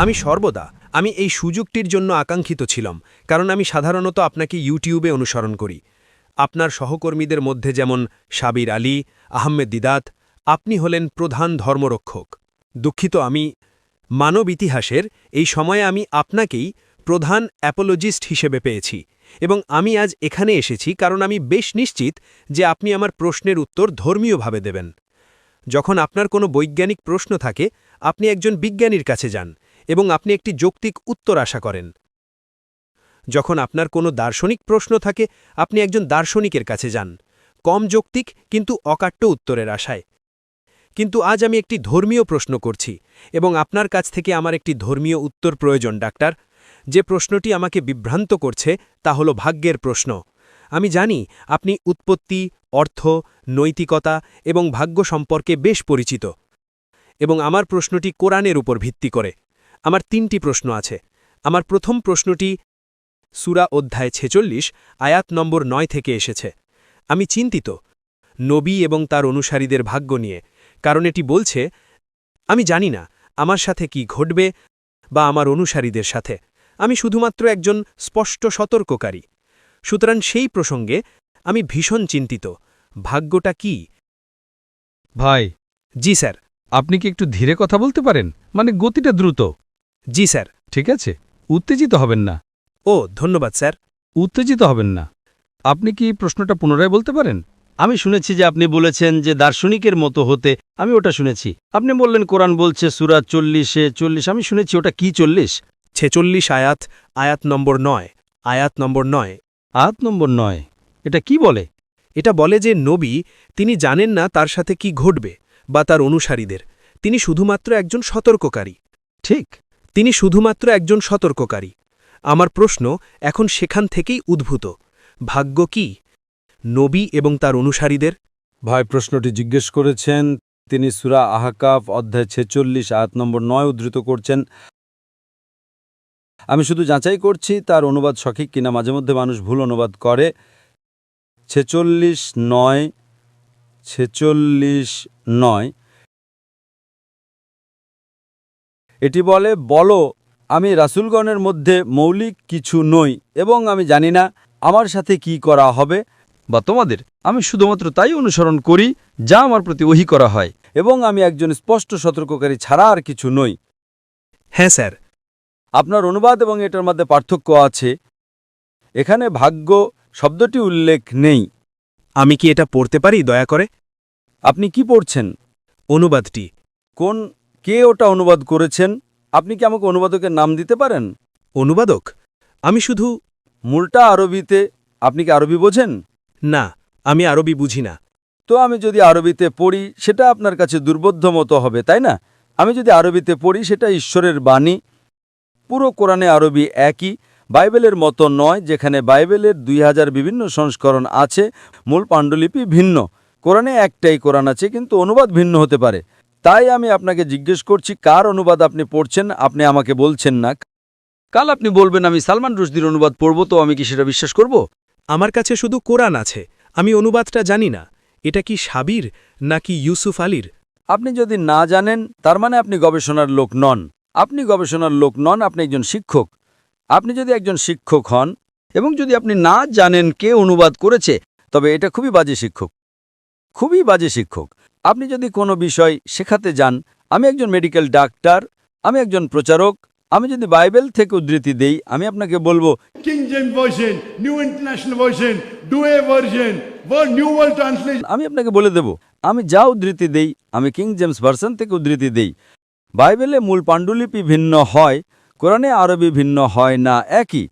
আমি এই সুযোগটির জন্য আকাঙ্ক্ষিত ছিলাম, কারণ আমি সাধারণত আপনাকে ইউটিউবে অনুসরণ করি। আপনার সহকর্মীদের মধ্যে যেমন সাবির আলী, আহমেদ দিদাত, আপনি হলেন প্রধান ধর্মরক্ষক। দুঃখিত, আমি মানব ইতিহাসের এই সময়ে আমি আপনাকেই প্রধান অ্যাপোলজিস্ট হিসেবে পেয়েছি, এবং আমি আজ এখানে এসেছি কারণ আমি বেশ নিশ্চিত যে আপনি আমার প্রশ্নের উত্তর ধর্মীয়ভাবে দেবেন। যখন আপনার কোনো বৈজ্ঞানিক প্রশ্ন থাকে, আপনি একজন বিজ্ঞানীর কাছে যান এবং আপনি একটি যৌক্তিক উত্তর আশা করেন। যখন আপনার কোনো দার্শনিক প্রশ্ন থাকে, আপনি একজন দার্শনিকের কাছে যান, কম যৌক্তিক কিন্তু অকাট্য উত্তরের আশায়। কিন্তু আজ আমি একটি ধর্মীয় প্রশ্ন করছি, এবং আপনার কাছ থেকে আমার একটি ধর্মীয় উত্তর প্রয়োজন, ডাক্তার। যে প্রশ্নটি আমাকে বিভ্রান্ত করছে তা হল ভাগ্যের প্রশ্ন। আমি জানি আপনি উৎপত্তি, অর্থ, নৈতিকতা এবং ভাগ্য সম্পর্কে বেশ পরিচিত, এবং আমার প্রশ্নটি কোরআনের উপর ভিত্তি করে। আমার 3টি প্রশ্ন আছে। আমার প্রথম প্রশ্নটি সূরা অধ্যায় 46 আয়াত নম্বর 9 থেকে এসেছে। আমি চিন্তিত নবী এবং তার অনুসারীদের ভাগ্য নিয়ে, কারণ এটি বলছে, আমি জানি না আমার সাথে কি ঘটবে বা আমার অনুসারীদের সাথে। আমি শুধুমাত্র একজন স্পষ্ট সতর্ককারী। সুতরাং সেই প্রসঙ্গে আমি ভীষণ চিন্তিত। ভাগ্যটা কি? ভাই, জি স্যার। আপনি কি একটু ধীরে কথা বলতে পারেন? মানে গতিটা দ্রুত। জি স্যার। ঠিক আছে, উত্তেজিত হবেন না। ও ধন্যবাদ স্যার। উত্তেজিত হবেন না। আপনি কি প্রশ্নটা পুনরায় বলতে পারেন? আমি শুনেছি যে আপনি বলেছেন যে দার্শনিকের মতো হতে। আমি ওটা শুনেছি। আপনি বললেন কোরআন বলছে সূরা 40-40। আমি শুনেছি ওটা কি 40? 46 আয়াত নম্বর 9। আয়াত নম্বর 9। আয়াত নম্বর 9 এটা কি বলে? এটা বলে যে নবী, তিনি জানেন না তার সাথে কি ঘটবে বা তার অনুসারীদের। তিনি শুধুমাত্র একজন সতর্ককারী। ঠিক, তিনি শুধুমাত্র একজন সতর্ককারী। আমার প্রশ্ন এখন সেখান থেকেই উদ্ভূত। ভাগ্য কি? নবী এবং তার অনুসারীদের? ভাই প্রশ্নটি জিজ্ঞেস করেছেন, তিনি সূরা আহকাফ অধ্যায় 46 আয়াত নম্বর 9 উদ্ধৃত করছেন। আমি শুধু যাচাই করছি তার অনুবাদ সঠিক কিনা। মাঝে মধ্যে মানুষ ভুল অনুবাদ করে। 46:9 এটি বলে, বলো, আমি রাসূলগণের মধ্যে মৌলিক কিছু নই এবং আমি জানি না আমার সাথে কি করা হবে বা তোমাদের। আমি শুধুমাত্র তাই অনুসরণ করি যা আমার প্রতি ওহী করা হয়। এবং আমি একজন স্পষ্ট সতর্ককারী ছাড়া আর কিছু নই। হ্যাঁ স্যার। আপনার অনুবাদ এবং এটার মধ্যে পার্থক্য আছে। এখানে ভাগ্য শব্দটি উল্লেখ নেই। আমি কি এটা পড়তে পারি দয়া করে? আপনি কি পড়ছেন? অনুবাদটি। কে ওটা অনুবাদ করেছেন? আপনি কি আমাকে অনুবাদকের নাম দিতে পারেন? অনুবাদক? আমি শুধু মূলটা আরবিতে। আপনি কি আরবি বোঝেন? না, আমি আরবি বুঝি না। তো আমি যদি আরবিতে পড়ি সেটা আপনার কাছে দুর্বোধ্য মতো হবে, তাই না? আমি যদি আরবিতে পড়ি সেটা ঈশ্বরের বাণী। পুরো কোরআনে আরবি একই, বাইবেলের মতো নয় যেখানে বাইবেলের 2000 বিভিন্ন সংস্করণ আছে, মূল পাণ্ডুলিপি ভিন্ন। কোরআনে একটাই কোরআন আছে, কিন্তু অনুবাদ ভিন্ন হতে পারে। তাই আমি আপনাকে জিজ্ঞেস করছি কার অনুবাদ আপনি পড়ছেন। আপনি আমাকে বলছেন না। কাল আপনি বলবেন আমি সালমান রুশদির অনুবাদ পড়ব, তো আমি কি সেটা বিশ্বাস করব? আমার কাছে শুধু কোরআন আছে, আমি অনুবাদটা জানি না। এটা কি সাবির নাকি ইউসুফ আলীর? আপনি যদি না জানেন তার মানে আপনি গবেষণার লোক নন। আপনি গবেষণার লোক নন, আপনি একজন শিক্ষক। আপনি যদি একজন শিক্ষক হন এবং যদি আপনি না জানেন কে অনুবাদ করেছে, তবে এটা খুবই বাজে শিক্ষক, খুবই বাজে শিক্ষক। আপনি যদি কোনো বিষয় শেখাতে যান, আমি একজন মেডিকেল ডাক্তার, আমি একজন প্রচারক, আমি যদি বাইবেল থেকে উদ্ধৃতি দেই, আমি আপনাকে বলবো King James Version, New International Version, Douay Version, New World Translation. আমি আপনাকে বলে দেব আমি যা উদ্ধৃতি দেই আমি কিং জেমস ভার্সন থেকে উদ্ধৃতি দেই। বাইবেলে মূল পাণ্ডুলিপি ভিন্ন হয়, কোরআনে আরবি ভিন্ন হয় না, একই।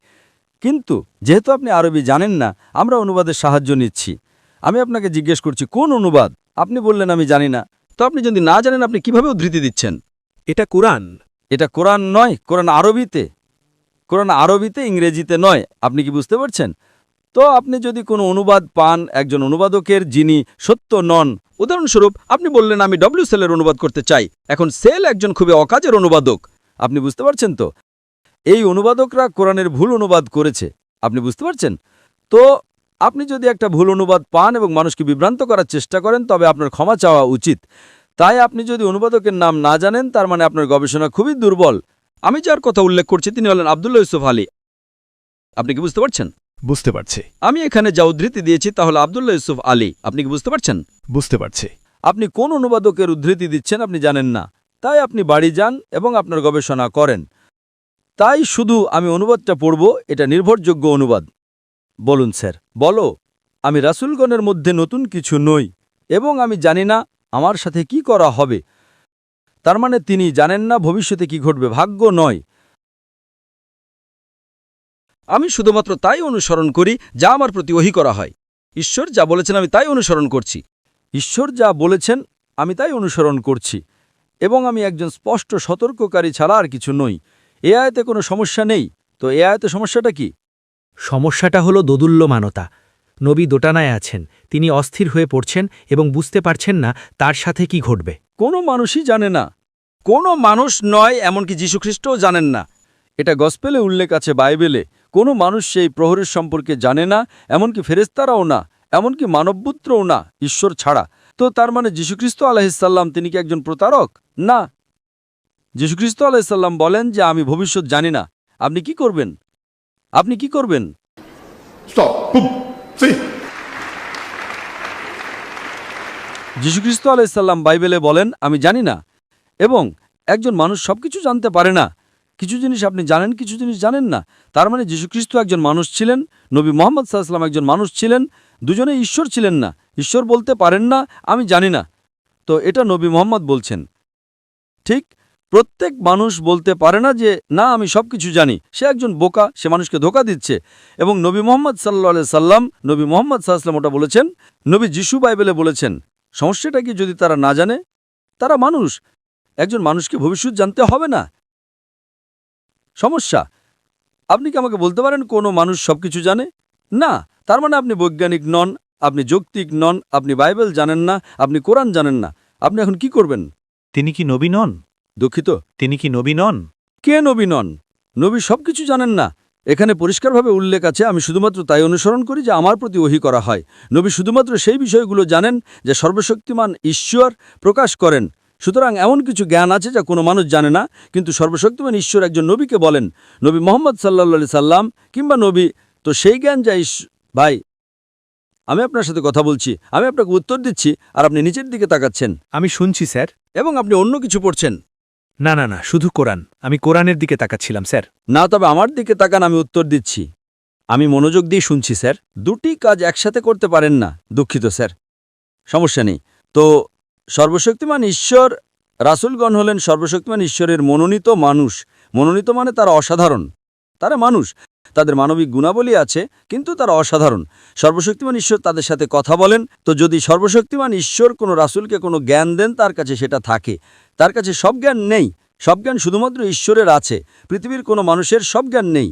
কিন্তু যেহেতু আপনি আরবি জানেন না, আমরা অনুবাদের সাহায্য নিচ্ছি। আমি আপনাকে জিজ্ঞেস করছি কোন অনুবাদ? আপনি বললেন আমি জানি না। তো আপনি যদি না জানেন আপনি কিভাবে উদ্ধৃতি দিচ্ছেন? এটা কোরআন। এটা কোরআন নয়, কোরআন আরবিতে। কোরআন আরবিতে, ইংরেজিতে নয়। আপনি কি বুঝতে পারছেন? তো আপনি যদি কোনো অনুবাদ পান একজন অনুবাদকের যিনি সত্য নন, উদাহরণস্বরূপ আপনি বললেন আমি ডব্লিউ.সেলের অনুবাদ করতে চাই। এখন সেল একজন খুবই অকাজের অনুবাদক। আপনি বুঝতে পারছেন তো? এই অনুবাদকরা কোরআনের ভুল অনুবাদ করেছে। আপনি বুঝতে পারছেন তো? আপনি যদি একটা ভুল অনুবাদ পান এবং মানুষকে বিভ্রান্ত করার চেষ্টা করেন, তবে আপনার ক্ষমা চাওয়া উচিত। তাই আপনি যদি অনুবাদকের নাম না জানেন, তার মানে আপনার গবেষণা খুবই দুর্বল। আমি যার কথা উল্লেখ করছি তিনি হলেন আব্দুল্লাহ ইউসুফ আলী। আপনি কি বুঝতে পারছেন? বুঝতে পারছি, আমি এখানে যা উদ্ধৃতি দিয়েছি তা হলো আব্দুল্লাহ ইউসুফ আলী। আপনি কি বুঝতে পারছেন? বুঝতে পারছি। আপনি কোন অনুবাদকের উদ্ধৃতি দিচ্ছেন আপনি জানেন না, তাই আপনি বাড়ি যান এবং আপনার গবেষণা করেন। তাই শুধু আমি অনুবাদটা পড়ব, এটা নির্ভরযোগ্য অনুবাদ। বলুন স্যার। বলো, আমি রাসূলগণের মধ্যে নতুন কিছু নই এবং আমি জানি না আমার সাথে কি করা হবে। তার মানে তিনি জানেন না ভবিষ্যতে কি ঘটবে, ভাগ্য নয়। আমি শুধুমাত্র তাই অনুসরণ করি যা আমার প্রতি ওহী করা হয়। ঈশ্বর যা বলেছেন আমি তাই অনুসরণ করছি। ঈশ্বর যা বলেছেন আমি তাই অনুসরণ করছি এবং আমি একজন স্পষ্ট সতর্ককারী ছাড়া আর কিছু নই। এ আয়াতে কোনো সমস্যা নেই, তো এ আয়াতে সমস্যাটা কি? সমস্যাটা হলো দোদুল্যমানতা। নবী দোটানায় আছেন, তিনি অস্থির হয়ে পড়ছেন এবং বুঝতে পারছেন না তার সাথে কি ঘটবে। কোনো মানুষই জানে না। কোনো মানুষ নয়, এমনকি যীশুখ্রিস্টও জানেন না। এটা গসপেলে উল্লেখ আছে, বাইবেলে। কোনো মানুষ সেই প্রহরের সম্পর্কে জানে না, এমনকি ফেরেশতারাও না, এমনকি মানবপুত্রও না, ঈশ্বর ছাড়া। তো তার মানে যীশুখ্রিস্ট আলাইহিসসালাম তিনি কি একজন প্রতারক? না। যীশুখ্রিস্ট আলাইহিসসালাম বলেন যে আমি ভবিষ্যৎ জানি না। আপনি কি করবেন? আপনি কি করবেন? Stop. Boom. See? যীশুখ্রিস্ট আলাইহিসসালাম বাইবেলে বলেন আমি জানি না। এবং একজন মানুষ সবকিছু জানতে পারে না। কিছু জিনিস আপনি জানেন, কিছু জিনিস জানেন না। তার মানে যীশুখ্রিস্ট একজন মানুষ ছিলেন, নবী মুহাম্মদ সাল্লাল্লাহু আলাইহি ওয়াসাল্লাম একজন মানুষ ছিলেন, দুজনেই ঈশ্বর ছিলেন না। ঈশ্বর বলতে পারেন না আমি জানি না। তো এটা নবী মুহাম্মদ বলছেন। ঠিক, প্রত্যেক মানুষ বলতে পারে না যে না আমি সবকিছু জানি। সে একজন বোকা, সে মানুষকে ধোঁকা দিচ্ছে। এবং নবী মুহাম্মদ সাল্লাল্লাহু আলাইহি সাল্লাম, নবী মুহাম্মদ সাল্লাল্লাহু আলাইহি ওয়াসাল্লাম ওটা বলেছেন। নবী যিশু বাইবেলে বলেছেন। সমস্যাটা কি যদি তারা না জানে? তারা মানুষ। একজন মানুষকে ভবিষ্যৎ জানতে হবে না। সমস্যা, আপনি কি আমাকে বলতে পারেন কোনো মানুষ সবকিছু জানে? না। তার মানে আপনি বৈজ্ঞানিক নন, আপনি যৌক্তিক নন, আপনি বাইবেল জানেন না, আপনি কোরআন জানেন না। আপনি এখন কি করবেন? তিনি কি নবী নন? দুঃখিত, তিনি কি নবী নন? কে নবী নন? নবী সবকিছু জানেন না। এখানে পরিষ্কারভাবে উল্লেখ আছে আমি শুধুমাত্র তাই অনুসরণ করি যে আমার প্রতি ওহী করা হয়। নবী শুধুমাত্র সেই বিষয়গুলো জানেন যে সর্বশক্তিমান ঈশ্বর প্রকাশ করেন। সুতরাং এমন কিছু জ্ঞান আছে যা কোনো মানুষ জানে না, কিন্তু সর্বশক্তিমান ঈশ্বর একজন নবীকে বলেন, নবী মুহাম্মদ সাল্লাল্লাহু আলাইহি সাল্লাম কিংবা নবী, তো সেই জ্ঞান যা ভাই, আমি আপনার সাথে কথা বলছি, আমি আপনাকে উত্তর দিচ্ছি আর আপনি নিচের দিকে তাকাচ্ছেন আমি শুনছি স্যার। এবং আপনি অন্য কিছু পড়ছেন। না না না, শুধু কোরআন। আমি কোরআনের দিকে তাকাচ্ছিলাম স্যার। না, তবে আমার দিকে তাকান, আমি উত্তর দিচ্ছি। আমি মনোযোগ দিয়ে শুনছি স্যার। দুটি কাজ একসাথে করতে পারেন না। দুঃখিত স্যার, সমস্যা নেই। তো সর্বশক্তিমান ঈশ্বর, রাসূলগণ হলেন সর্বশক্তিমান ঈশ্বরের মনোনীত মানুষ। মনোনীত মানে তারা অসাধারণ, তারা মানুষ, তাদের মানবিক গুণাবলী আছে, কিন্তু তারা অসাধারণ। সর্বশক্তিমান ঈশ্বর তাদের সাথে কথা বলেন। তো যদি সর্বশক্তিমান ঈশ্বর কোনো রাসূলকে কোনো জ্ঞান দেন, তার কাছে সেটা থাকে। তার কাছে সব জ্ঞান নেই, সব জ্ঞান শুধুমাত্র ঈশ্বরের আছে। পৃথিবীর কোনো মানুষের সব জ্ঞান নেই,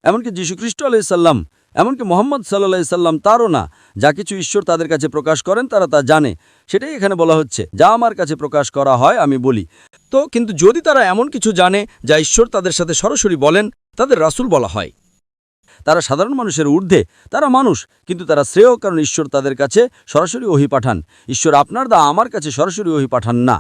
এমনকি যীশুখ্রিস্ট আলাইহিস সালাম, এমনকি মুহাম্মদ সাল্লাল্লাহু আলাইহি সাল্লাম তারও না। যা কিছু ঈশ্বর তাদের কাছে প্রকাশ করেন তারা তা জানে। সেটাই এখানে বলা হচ্ছে, যা আমার কাছে প্রকাশ করা হয় আমি বলি। তো কিন্তু যদি তারা এমন কিছু জানে যা ঈশ্বর তাদের সাথে সরাসরি বলেন, তাদের রাসূল বলা হয়। তারা সাধারণ মানুষের ঊর্ধ্বে, তারা মানুষ, কিন্তু তারা শ্রেয়, কারণ ঈশ্বর তাদের কাছে সরাসরি ওহী পাঠান। ঈশ্বর আপনার আমার কাছে সরাসরি ওহী পাঠান না।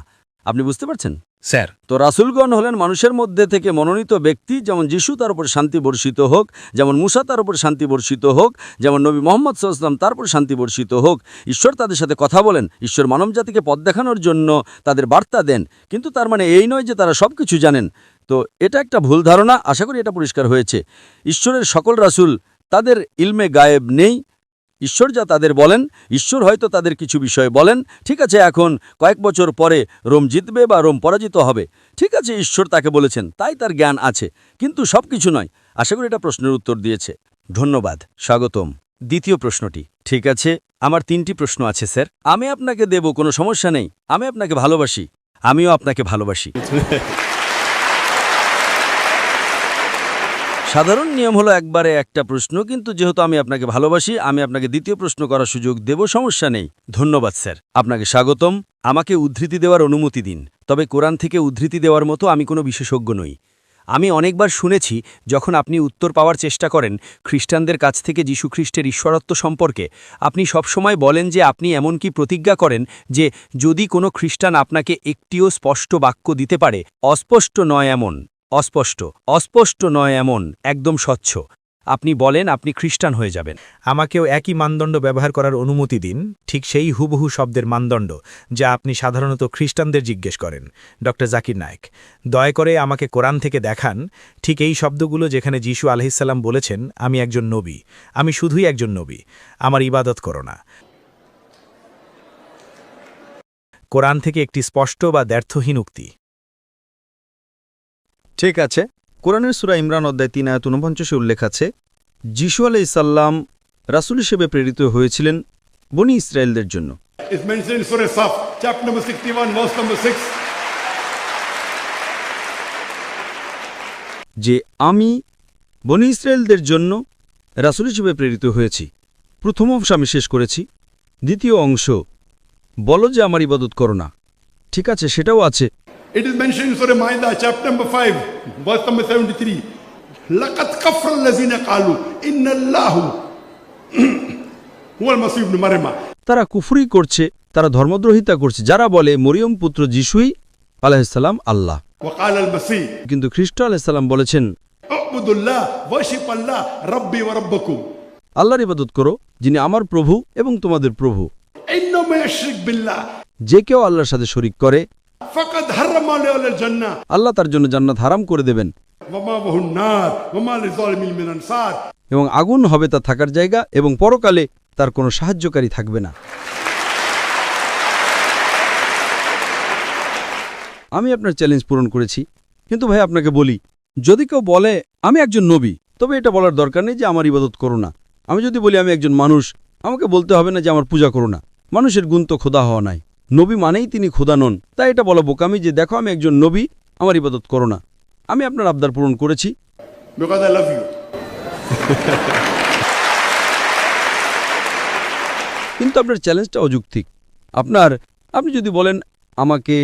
আপনি বুঝতে পারছেন স্যার? তো রাসূলগণ হলেন মানুষের মধ্যে থেকে মনোনীত ব্যক্তি। যেমন যিশু, তার উপর শান্তি বর্ষিত হোক, যেমন মুসা, তার উপর শান্তি বর্ষিত হোক, যেমন নবী মুহাম্মদ সাল্লাল্লাহু আলাইহি ওয়াসাল্লাম, তার উপর শান্তি বর্ষিত হোক। ঈশ্বর তাদের সাথে কথা বলেন, ঈশ্বর মানবজাতিকে পথ দেখানোর জন্য তাদের বার্তা দেন। কিন্তু তার মানে এই নয় যে তারা সবকিছু জানেন। তো এটা একটা ভুল ধারণা। আশা করি এটা পরিষ্কার হয়েছে। ঈশ্বরের সকল রাসূল তাদের ইলমে গায়েব নেই। ঈশ্বর যা তাদের বলেন, ঈশ্বর হয়তো তাদের কিছু বিষয় বলেন। ঠিক আছে, এখন কয়েক বছর পরে রোম জিতবে বা রোম পরাজিত হবে, ঠিক আছে, ঈশ্বর তাকে বলেছেন, তাই তার জ্ঞান আছে, কিন্তু সব কিছু নয়। আশা করি এটা প্রশ্নের উত্তর দিয়েছে। ধন্যবাদ, স্বাগতম। দ্বিতীয় প্রশ্নটি। ঠিক আছে, আমার 3টি প্রশ্ন আছে স্যার। আমি আপনাকে দেব, কোনো সমস্যা নেই। আমি আপনাকে ভালোবাসি, আমিও আপনাকে ভালোবাসি। সাধারণ নিয়ম হলো একবারে একটা প্রশ্ন, কিন্তু যেহেতু আমি আপনাকে ভালোবাসি, আমি আপনাকে দ্বিতীয় প্রশ্ন করার সুযোগ দেব। সমস্যা নেই। ধন্যবাদ স্যার, আপনাকে স্বাগতম। আমাকে উদ্ধৃতি দেওয়ার অনুমতি দিন। তবে কোরআন থেকে উদ্ধৃতি দেওয়ার মতো আমি কোনো বিশেষজ্ঞ নই। আমি অনেকবার শুনেছি যখন আপনি উত্তর পাওয়ার চেষ্টা করেন খ্রিস্টানদের কাছ থেকে যীশুখ্রিস্টের ঈশ্বরত্ব সম্পর্কে, আপনি সবসময় বলেন যে আপনি এমনকি প্রতিজ্ঞা করেন যে যদি কোনো খ্রিস্টান আপনাকে একটিও স্পষ্ট বাক্য দিতে পারে, অস্পষ্ট নয় এমন, অস্পষ্ট অস্পষ্ট নয় এমন একদম স্বচ্ছ আপনি বলেন আপনি খ্রিস্টান হয়ে যাবেন আমাকেও একই মানদণ্ড ব্যবহার করার অনুমতি দিন, ঠিক সেই হুবহু শব্দের মানদণ্ড যা আপনি সাধারণত খ্রিস্টানদের জিজ্ঞেস করেন। ড জাকির নায়েক, দয়া করে আমাকে কোরআন থেকে দেখান ঠিক এই শব্দগুলো যেখানে যিশু আলাইহিসসালাম বলেছেন, আমি একজন নবী, আমি শুধুই একজন নবী, আমার ইবাদত করো না। কোরআন থেকে একটি স্পষ্ট বা দ্ব্যর্থহীন উক্তি। ঠিক আছে, কোরআনের সূরা ইমরান অধ্যায় 3 আয়াত 49 উল্লেখ আছে, যিশু আলাইহিসসালাম রাসূল হিসেবে প্রেরিত হয়েছিলেন বনি ইসরায়েলদের জন্য। It's mentioned in Surah Saf, chapter number 61, verse number 6. যে আমি বনি ইসরায়েলদের জন্য রাসূল হিসেবে প্রেরিত হয়েছি। প্রথম অংশ আমি শেষ করেছি, দ্বিতীয় অংশ বলো যে আমার ইবাদত করো না। ঠিক আছে, সেটাও আছে। It is mentioned in Surah Ma'idah, chapter number 5, verse number 73. لَقَدْ كَفَّرَ الَّذِينَ قَالُوا إِنَّ اللَّهُ هُوَ الْمَسِيحُ ابْنُ مريم. তারা কুফরি করছে, তারা ধর্মদ্রোহিতা করছে, যারা বলে মরিয়ম পুত্র যিশুই আলাইহিসসালাম আল্লাহ। وقال المسيح কিন্তু খ্রিস্ট আলাইহিসসালাম বলেছেন, اعبدوا الله worship الله ربي وربكم. আল্লাহর ইবাদত করো যিনি আমার প্রভু এবং তোমাদের প্রভু। إنه من يشرك بالله যে কেউ আল্লাহর সাথে শরিক করে فقد حرم عليه الجنة আল্লাহ তার জন্য জান্নাত হারাম করে দেবেন ومأواه النار وما للظالمين من أنصار. এবং আগুন হবে তার থাকার জায়গা এবং পরকালে তার কোনো সাহায্যকারী থাকবে না। আমি আপনার চ্যালেঞ্জ পূরণ করেছি, কিন্তু ভাই আপনাকে বলি, যদি কেউ বলে আমি একজন নবী, তবে এটা বলার দরকার নেই যে আমার ইবাদত করো না। আমি যদি বলি আমি একজন মানুষ, আমাকে বলতে হবে না যে আমার পূজা করো না। মানুষের গুণ তো খোদা হওয়া নাই, নবী মানেই তিনি খোদা নন। তাই এটা বলা বোকামি যে দেখো আমি একজন নবী, আমার ইবাদত করো না। আমি আপনার আবদার পূরণ করেছি। Because I love you. কিন্তু আপনার চ্যালেঞ্জটা অযৌক্তিক। আপনি যদি বলেন আমাকে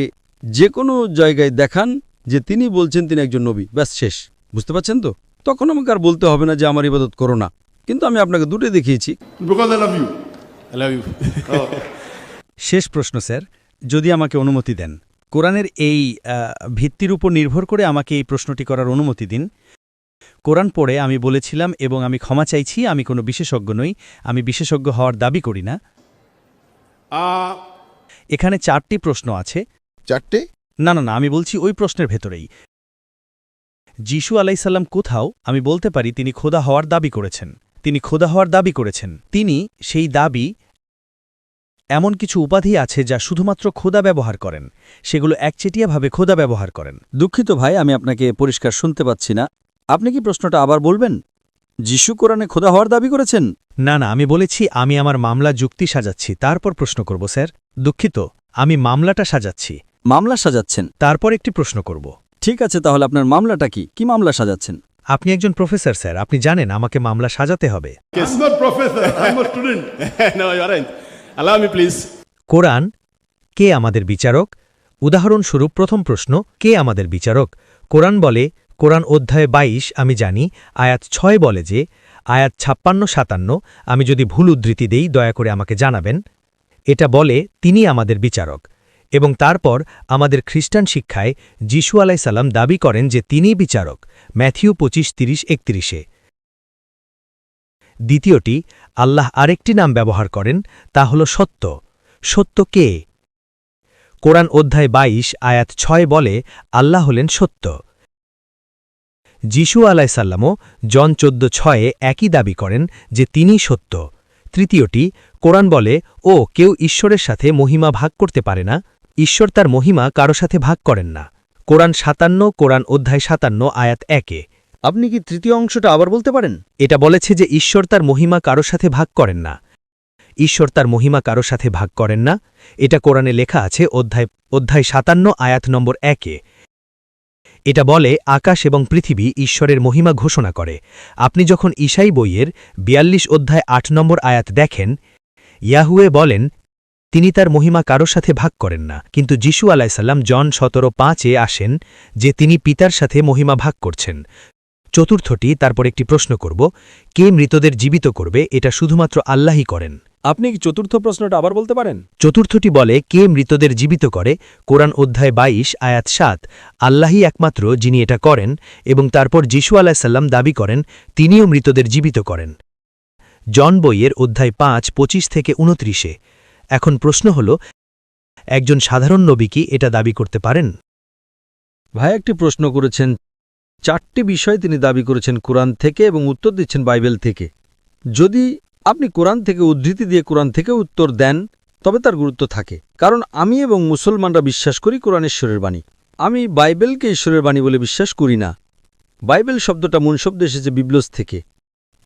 যে কোনো জায়গায় দেখান যে তিনি বলছেন তিনি একজন নবী, ব্যাস শেষ। বুঝতে পারছেন তো? তখন আমাকে আর বলতে হবে না যে আমার ইবাদত করো না। কিন্তু আমি আপনাকে দুটোই দেখিয়েছি। Because I love you. I love you. শেষ প্রশ্ন স্যার, যদি আমাকে অনুমতি দেন, কোরআনের এই ভিত্তির উপর নির্ভর করে আমাকে এই প্রশ্নটি করার অনুমতি দিন। কোরআন পড়ে আমি বলেছিলাম এবং আমি ক্ষমা চাইছি, আমি কোনো বিশেষজ্ঞ নই, আমি বিশেষজ্ঞ হওয়ার দাবি করি না। এখানে 4টি প্রশ্ন আছে। 4টে? না, আমি বলছি ওই প্রশ্নের ভেতরেই। যিশু আলাইসাল্লাম কোথাও আমি বলতে পারি তিনি খোদা হওয়ার দাবি করেছেন, তিনি সেই দাবি এমন কিছু উপাধি আছে যা শুধুমাত্র খোদা ব্যবহার করেন, সেগুলো একচেটিয়াভাবে খোদা ব্যবহার করেন। দুঃখিত ভাই, আমি আপনাকে পরিষ্কার শুনতে পাচ্ছি না। আপনি কি প্রশ্নটা আবার বলবেন? যিশু কোরআনে খোদা হওয়ার দাবি করেছেন? না, আমি বলেছি আমি আমার মামলা যুক্তি সাজাচ্ছি, তারপর প্রশ্ন করব স্যার। দুঃখিত, আমি মামলাটা সাজাচ্ছি। মামলা সাজাচ্ছেন? তারপর একটি প্রশ্ন করব। ঠিক আছে, তাহলে আপনার মামলাটা কি মামলা সাজাচ্ছেন? আপনি একজন প্রফেসর স্যার, আপনি জানেন আমাকে মামলা সাজাতে হবে। I'm not professor, I'm a student. No, you aren't. Allow me, please. কোরআন কে আমাদের বিচারক? উদাহরণস্বরূপ প্রথম প্রশ্ন, কে আমাদের বিচারক? কোরআন বলে, কোরআন অধ্যায় 22 আমি জানি, আয়াত 6 বলে যে, আয়াত 56-57 আমি যদি ভুল উদ্ধৃতি দেই দয়া করে আমাকে জানাবেন। এটা বলে তিনি আমাদের বিচারক, এবং তারপর আমাদের খ্রিস্টান শিক্ষায় যিশু আলাইসাল্লাম দাবি করেন যে তিনিই বিচারক, ম্যাথিউ 25:30-31। দ্বিতীয়টি, আল্লাহ আরেকটি নাম ব্যবহার করেন, তা হল সত্য। সত্য কে? কোরআন অধ্যায় 22 আয়াত 6 বলে আল্লাহ হলেন সত্য। যিশু আলাইসাল্লামও জন 14:6 একই দাবি করেন যে তিনি সত্য। তৃতীয়টি, কোরআন বলে কেউ ঈশ্বরের সাথে মহিমা ভাগ করতে পারে না, ঈশ্বর তার মহিমা কারো সাথে ভাগ করেন না। কোরআন 57, কোরআন অধ্যায় 57 আয়াত 1। আপনি কি তৃতীয় অংশটা আবার বলতে পারেন? এটা বলেছে যে ঈশ্বর তার মহিমা কারো সাথে ভাগ করেন না। ঈশ্বর তার মহিমা কারো সাথে ভাগ করেন না, এটা কোরআনে লেখা আছে অধ্যায় 57 আয়াত নম্বর 1। এটা বলে আকাশ এবং পৃথিবী ঈশ্বরের মহিমা ঘোষণা করে। আপনি যখন ঈশাই বইয়ের 42 অধ্যায় 8 নম্বর আয়াত দেখেন, ইয়াহুয়ে বলেন তিনি তার মহিমা কারো সাথে ভাগ করেন না। কিন্তু যিশু আলাইসাল্লাম জন 17:5 আসেন যে তিনি পিতার সাথে মহিমা ভাগ করছেন। চতুর্থটি, তারপর একটি প্রশ্ন করব, কে মৃতদের জীবিত করবে? এটা শুধুমাত্র আল্লাহই করেন। আপনি কি চতুর্থ প্রশ্নটা আবার বলতে পারেন? চতুর্থটি বলে কে মৃতদের জীবিত করে কোরআন অধ্যায় ২২ আয়াত ৭ আল্লাহই একমাত্র যিনি এটা করেন এবং তারপর যিশু আলাহিসাল্লাম দাবি করেন তিনিও মৃতদের জীবিত করেন জন বইয়ের অধ্যায় ৫ ২৫ থেকে ২৯ এখন প্রশ্ন হল একজন সাধারণ নবী কি এটা দাবি করতে পারেন? ভাই একটি প্রশ্ন করেছেন 4টি বিষয় তিনি দাবি করেছেন কোরআন থেকে এবং উত্তর দিচ্ছেন বাইবেল থেকে। যদি আপনি কোরআন থেকে উদ্ধৃতি দিয়ে কোরআন থেকে উত্তর দেন তবে তার গুরুত্ব থাকে, কারণ আমি এবং মুসলমানরা বিশ্বাস করি কোরআন ঈশ্বরের বাণী। আমি বাইবেলকে ঈশ্বরের বাণী বলে বিশ্বাস করি না। বাইবেল শব্দটা মূল শব্দ এসেছে বিবলস থেকে।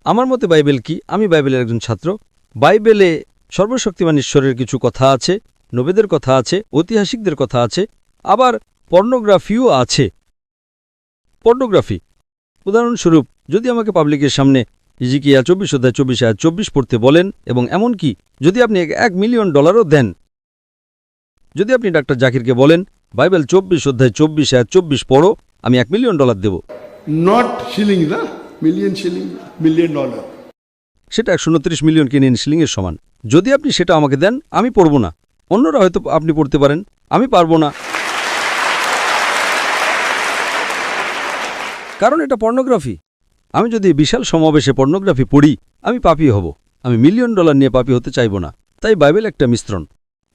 আমার মতে বাইবেল কি? আমি বাইবেলের একজন ছাত্র। বাইবেলে সর্বশক্তিমান ঈশ্বরের কিছু কথা আছে, নবীদের কথা আছে, ঐতিহাসিকদের কথা আছে, আবার পর্নোগ্রাফিও আছে। পর্নোগ্রাফি উদাহরণস্বরূপ যদি আমাকে পাবলিকের সামনে ইজিকিয়া 24 অধ্যায় 24 আয়াত 24 পড়তে বলেন এবং এমনকি যদি আপনি $1 মিলিয়ন দেন, যদি আপনি ডাক্তার জাকিরকে বলেন বাইবেল 24 অধ্যায় 24 আয়াত 24 পড়ো, আমি $1 মিলিয়ন দেব, Not shillings, huh? Million shilling, $1 million. সেটা 129 মিলিয়ন কেনিয়ান শিলিংয়ের সমান। যদি আপনি সেটা আমাকে দেন আমি পড়ব না। অন্যরা হয়তো আপনি পড়তে পারেন, আমি পারবো না, কারণ এটা পর্নোগ্রাফি। আমি যদি বিশাল সমাবেশে পর্নোগ্রাফি পড়ি আমি পাপী হব। আমি $1 মিলিয়ন নিয়ে পাপী হতে চাইব না। তাই বাইবেল একটা মিশ্রণ।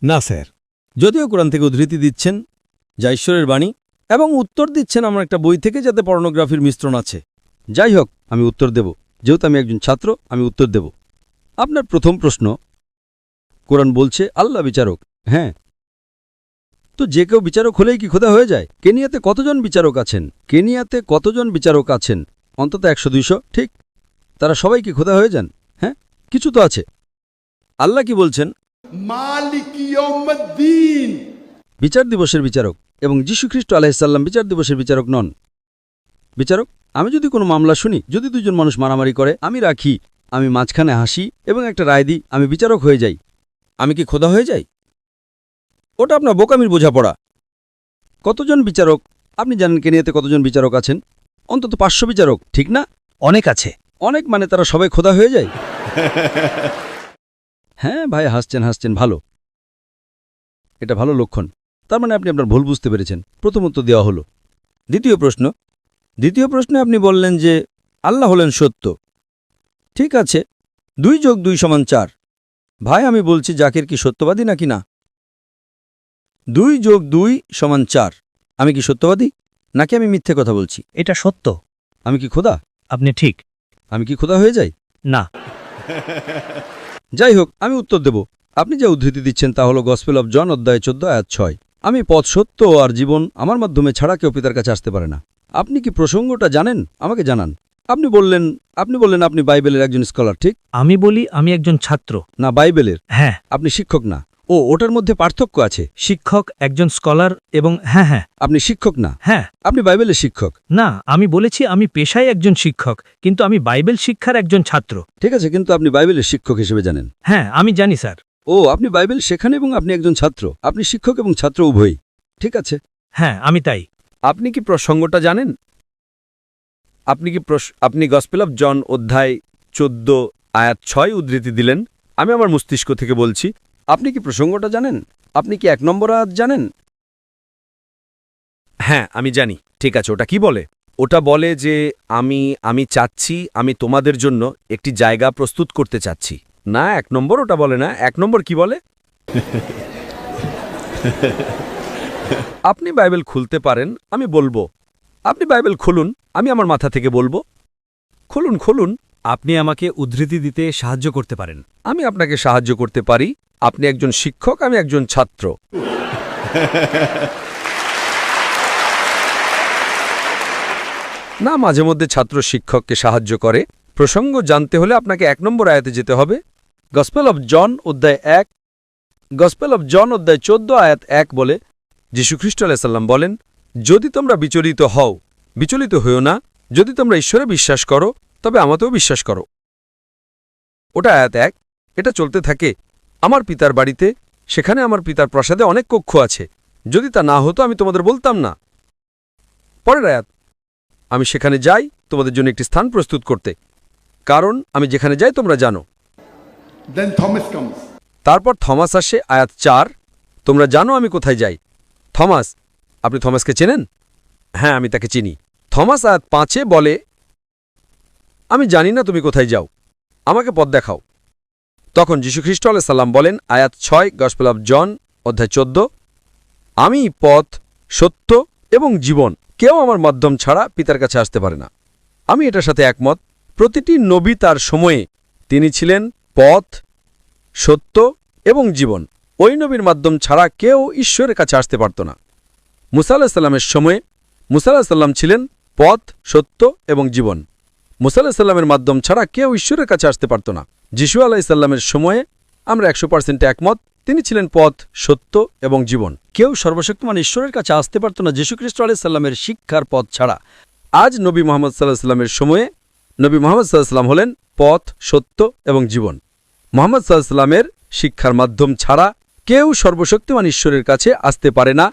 না স্যার, যদিও কোরআন থেকে উদ্ধৃতি দিচ্ছেন যা ঈশ্বরের বাণী এবং উত্তর দিচ্ছেন আমার একটা বই থেকে যাতে পর্নোগ্রাফির মিশ্রণ আছে। যাই হোক, আমি উত্তর দেব। যেহেতু আমি একজন ছাত্র, আমি উত্তর দেব। আপনার প্রথম প্রশ্ন, কোরআন বলছে আল্লাহ বিচারক। হ্যাঁ, তো যে কেউ বিচারক হলেই কি খোদা হয়ে যায়? কেনিয়াতে কতজন বিচারক আছেন? কেনিয়াতে কতজন বিচারক আছেন? অন্তত 100-200, ঠিক? তারা সবাই কি খোদা হয়ে যান? হ্যাঁ, কিছু তো আছে। আল্লাহ কি বলছেন? Malik yawmiddin. বিচার দিবসের বিচারক, এবং যীশুখ্রিস্ট আলাইহিসসালাম বিচার দিবসের বিচারক নন। বিচারক, আমি যদি কোনো মামলা শুনি, যদি দুজন মানুষ মারামারি করে, আমি রাখি, আমি মাঝখানে হাসি এবং একটা রায় দিই, আমি বিচারক হয়ে যাই। আমি কি খোদা হয়ে যাই? ওটা আপনার বোকামির বোঝাপড়া। কতজন বিচারক? আপনি জানেন কেনিয়াতে কতজন বিচারক আছেন? অন্তত 500 বিচারক, ঠিক না? অনেক আছে। অনেক মানে তারা সবাই খোদা হয়ে যায়? হ্যাঁ ভাই, হাসছেন, ভালো। এটা ভালো লক্ষণ। তার মানে আপনি আপনার ভুল বুঝতে পেরেছেন। প্রথম উত্তর দেওয়া হলো। দ্বিতীয় প্রশ্নে আপনি বললেন যে আল্লাহ হলেন সত্য। ঠিক আছে, 2 + 2 = 4। ভাই, আমি বলছি জাকির কি সত্যবাদী নাকি না? 2 + 2 = 4। আমি কি সত্যবাদী নাকি আমি মিথ্যে কথা বলছি? এটা সত্য। আমি কি খোদা? আপনি ঠিক। আমি কি খোদা হয়ে যাই? না। যাই হোক, আমি উত্তর দেব। আপনি যা উদ্ধৃতি দিচ্ছেন তা হল গসপেল অব জন অধ্যায় 14 আয়াত 6। আমি পথ, সত্য আর জীবন, আমার মাধ্যমে ছাড়া কেউ পিতার কাছে আসতে পারে না। আপনি কি প্রসঙ্গটা জানেন? আমাকে জানান। আপনি বললেন আপনি বাইবেলের একজন স্কলার, ঠিক? আমি বলি আমি একজন ছাত্র। না, বাইবেলের। হ্যাঁ। আপনি শিক্ষক না। ও, ওটার মধ্যে পার্থক্য আছে। শিক্ষক, একজন স্কলার এবং হ্যাঁ। আপনি শিক্ষক না। হ্যাঁ। আপনি বাইবেলের শিক্ষক না, আমি বলেছি আমি পেশায় একজন শিক্ষক, কিন্তু আমি বাইবেল শিক্ষার একজন ছাত্র। ঠিক আছে, কিন্তু আপনি বাইবেলের শিক্ষক হিসেবে জানেন। হ্যাঁ, আমি জানি স্যার। ও, আপনি বাইবেল শেখান এবং আপনি একজন ছাত্র। আপনি শিক্ষক এবং ছাত্র উভয়ই। ঠিক আছে। হ্যাঁ, আমি তাই। আপনি কি প্রসঙ্গটা জানেন? আপনি গসপেল অব জন অধ্যায় 14 আয়াত 6 উদ্ধৃতি দিলেন। আমি আমার মস্তিষ্ক থেকে বলছি। আপনি কি প্রসঙ্গটা জানেন? আপনি কি 1 নম্বর আয়াত জানেন? হ্যাঁ, আমি জানি। ঠিক আছে, ওটা কি বলে? ওটা বলে যে আমি চাচ্ছি, আমি তোমাদের জন্য একটি জায়গা প্রস্তুত করতে চাচ্ছি। না, 1 নম্বর ওটা বলে না। 1 নম্বর কি বলে? আপনি বাইবেল খুলতে পারেন, আমি বলবো। আপনি বাইবেল খুলুন, আমি আমার মাথা থেকে বলবো। খুলুন। আপনি আমাকে উদ্ধৃতি দিতে সাহায্য করতে পারেন। আমি আপনাকে সাহায্য করতে পারি। আপনি একজন শিক্ষক, আমি একজন ছাত্র। না, মাঝে মধ্যে ছাত্র শিক্ষককে সাহায্য করে। প্রসঙ্গ জানতে হলে আপনাকে 1 নম্বর আয়াতে যেতে হবে। গসপেল অব জন অধ্যায় 14 আয়াত 1 বলে, যীশুখ্রিস্ট আলাইহিসসালাম বলেন, যদি তোমরা বিচলিত হইও না। যদি তোমরা ঈশ্বরে বিশ্বাস করো তবে আমাতেও বিশ্বাস করো। ওটা আয়াত 1। এটা চলতে থাকে। আমার পিতার বাড়িতে, সেখানে আমার পিতার প্রাসাদে অনেক কক্ষ আছে। যদি তা না হতো আমি তোমাদের বলতাম না। পরের আয়াত, আমি সেখানে যাই তোমাদের জন্য একটি স্থান প্রস্তুত করতে, কারণ আমি যেখানে যাই তোমরা জানো। Then Thomas comes. তারপর থমাস আসে, আয়াত 4। তোমরা জানো আমি কোথায় যাই। থমাস, আপনি থমাসকে চেনেন? হ্যাঁ, আমি তাকে চিনি। থমাস আয়াত 5 বলে, আমি জানি না তুমি কোথায় যাও, আমাকে পথ দেখাও। তখন যীশুখ্রিস্ট আলাইহিস সালাম বলেন, আয়াত 6 গসপেল অফ জন অধ্যায় 14, আমি পথ, সত্য এবং জীবন, কেউ আমার মাধ্যম ছাড়া পিতার কাছে আসতে পারে না। আমি এটার সাথে একমত। প্রতিটি নবী তার সময়ে তিনি ছিলেন পথ, সত্য এবং জীবন। ওই নবীর মাধ্যম ছাড়া কেউ ঈশ্বরের কাছে আসতে পারত না। মুসা আলাইহিস সালামের সময়ে মুসা আলাইহিস সালাম ছিলেন পথ, সত্য এবং জীবন। মুসা আলাইহিস সালামের মাধ্যম ছাড়া কেউ ঈশ্বরের কাছে আসতে পারত না। যিশু আলাইহিস সালামের সময়ে আমরা 100% একমত, তিনি ছিলেন পথ, সত্য এবং জীবন। কেউ সর্বশক্তিমান ঈশ্বরের কাছে আসতে পারত না যীশুখ্রিস্ট আলাইহিস সাল্লামের শিক্ষার পথ ছাড়া। আজ নবী মুহাম্মদ সাল্লাল্লাহু আলাইহি সাল্লামের সময়ে নবী মুহাম্মদ সাল্লাল্লাহু আলাইহি সাল্লাম হলেন পথ, সত্য এবং জীবন। মুহাম্মদ সাল্লাল্লাহু আলাইহি সাল্লামের শিক্ষার মাধ্যম ছাড়া কেউ সর্বশক্তিমান ঈশ্বরের কাছে আসতে পারে না।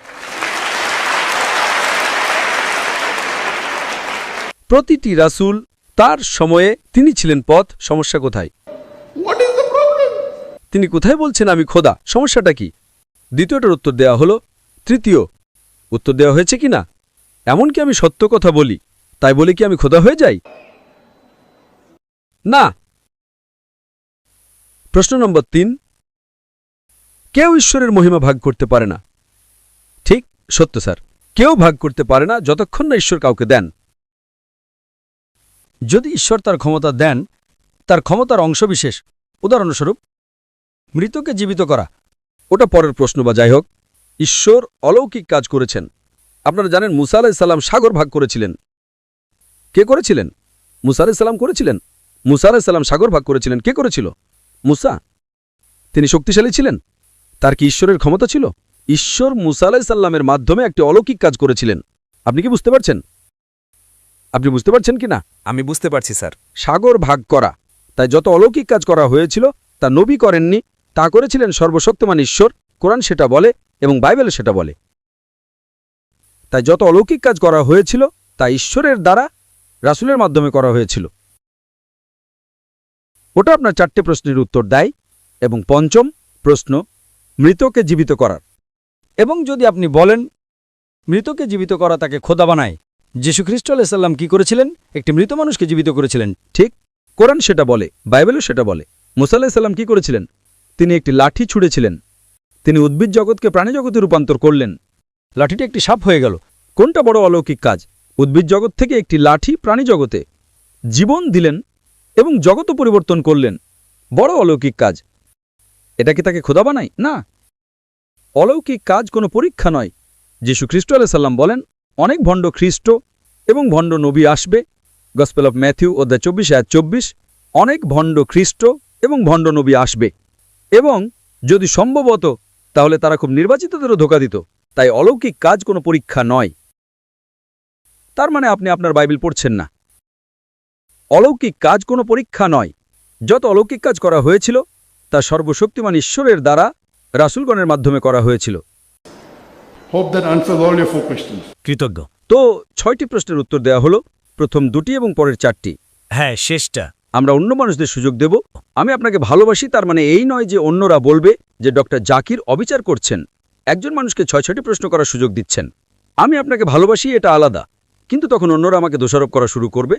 প্রতিটি রাসূল তার সময়ে তিনি ছিলেন পথ। সমস্যা কোথায়? What is the problem? তিনি কোথায় বলছেন আমি খোদা? সমস্যাটা কি? দ্বিতীয়টার উত্তর দেওয়া হলো। তৃতীয় উত্তর দেওয়া হয়েছে কি না? এমনকি আমি সত্য কথা বলি, তাই বলে কি আমি খোদা হয়ে যাই? না। প্রশ্ন নম্বর 3, কেউ ঈশ্বরের মহিমা ভাগ করতে পারে না। ঠিক, সত্য স্যার, কেউ ভাগ করতে পারে না যতক্ষণ না ঈশ্বর কাউকে দেন। যদি ঈশ্বর তার ক্ষমতা দেন, তার ক্ষমতার অংশবিশেষ, উদাহরণস্বরূপ মৃতকে জীবিত করা। ওটা পরের প্রশ্ন, বা যাই হোক, ঈশ্বর অলৌকিক কাজ করেছেন। আপনারা জানেন মুসা আলাইহিস সালাম সাগর ভাগ করেছিলেন। কে করেছিলেন? মুসা আলাইহিস সালাম করেছিলেন। মুসা আলাইহিস সালাম সাগর ভাগ করেছিলেন। কে করেছিল? মুসা। তিনি শক্তিশালী ছিলেন? তার কি ঈশ্বরের ক্ষমতা ছিল? ঈশ্বর মুসা আলাইহিস সালামের মাধ্যমে একটি অলৌকিক কাজ করেছিলেন। আপনি কি বুঝতে পারছেন? আপনি বুঝতে পারছেন কি না? আমি বুঝতে পারছি স্যার। সাগর ভাগ করা। তাই যত অলৌকিক কাজ করা হয়েছিল তা নবী করেননি, তা করেছিলেন সর্বশক্তিমান ঈশ্বর। কোরআন সেটা বলে এবং বাইবেল সেটা বলে। তাই যত অলৌকিক কাজ করা হয়েছিল তা ঈশ্বরের দ্বারা রাসূলের মাধ্যমে করা হয়েছিল। ওটা আপনার 4টে প্রশ্নের উত্তর দেয়। এবং পঞ্চম প্রশ্ন, মৃতকে জীবিত করার। এবং যদি আপনি বলেন মৃতকে জীবিত করা তাকে খোদা বানায়, যীশুখ্রিস্ট আলাইহিস সাল্লাম কি করেছিলেন? একটি মৃত মানুষকে জীবিত করেছিলেন। ঠিক, কোরআন সেটা বলে, বাইবেলও সেটা বলে। মুসা আলাইহিস সালাম কি করেছিলেন? তিনি একটি লাঠি ছুঁড়েছিলেন। তিনি উদ্ভিদ জগৎকে প্রাণী জগতে রূপান্তর করলেন। লাঠিটি একটি সাপ হয়ে গেল। কোনটা বড় অলৌকিক কাজ? উদ্ভিদ জগৎ থেকে একটি লাঠি প্রাণী জগতে জীবন দিলেন এবং জগৎও পরিবর্তন করলেন। বড় অলৌকিক কাজ। এটা কি তাকে খোদা বানায়? না। অলৌকিক কাজ কোনো পরীক্ষা নয়। যীশু খ্রিস্ট আলাইহিস সালাম বলেন, অনেক ভণ্ড খ্রিস্ট এবং ভণ্ড নবী আসবে। গসপেল অফ ম্যাথিউ অধ্যায় 24 আয়াত 24, অনেক ভণ্ড খ্রিস্ট এবং ভণ্ড নবী আসবে, এবং যদি সম্ভবত তাহলে তারা খুব নির্বাচিতদেরও ধোঁকা দিত। তাই অলৌকিক কাজ কোনো পরীক্ষা নয়। তার মানে আপনি আপনার বাইবেল পড়ছেন না। অলৌকিক কাজ কোনো পরীক্ষা নয়। যত অলৌকিক কাজ করা হয়েছিল তা সর্বশক্তিমান ঈশ্বরের দ্বারা রাসূলগণের মাধ্যমে করা হয়েছিল। Hope that answers all your 4 questions. কৃতজ্ঞ। তো 6টি প্রশ্নের উত্তর দেওয়া হলো, প্রথম 2টি এবং পরের 4টি। হ্যাঁ, শেষটা। আমরা অন্য মানুষদের সুযোগ দেব। আমি আপনাকে ভালোবাসি তার মানে এই নয় যে অন্যরা বলবে যে ডক্টর জাকির অবিচার করছেন। একজন মানুষকে 6টি প্রশ্ন করার সুযোগ দিচ্ছেন। আমি আপনাকে ভালোবাসি, এটা আলাদা, কিন্তু তখন অন্যরা আমাকে দোষারোপ করা শুরু করবে।